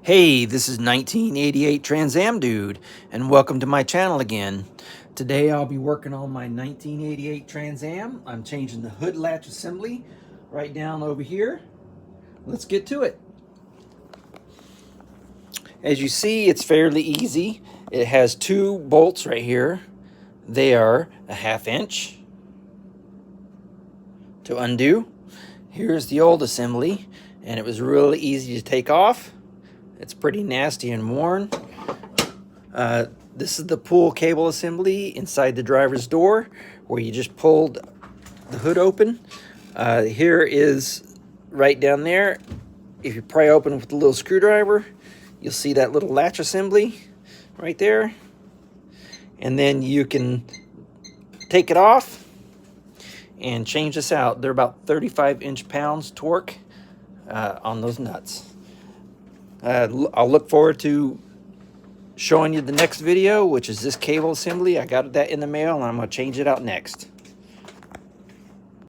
Hey, this is 1988 Transam Dude, and welcome to my channel again. Today I'll be working on my 1988 Transam. I'm changing the hood latch assembly right down over here. Let's get to it. As you see, it's fairly easy. It has two bolts right here. They are a 1/2 inch to undo. Here's the old assembly, and it was really easy to take off. It's pretty nasty and worn. This is the pull cable assembly inside the driver's door, where you just pulled the hood open. Here is right down there. If you pry open with a little screwdriver, you'll see that little latch assembly right there. And then you can take it off and change this out. They're about 35 inch-pounds torque on those nuts. I'll look forward to showing you the next video, which is this cable assembly. I got that in the mail, and I'm going to change it out next.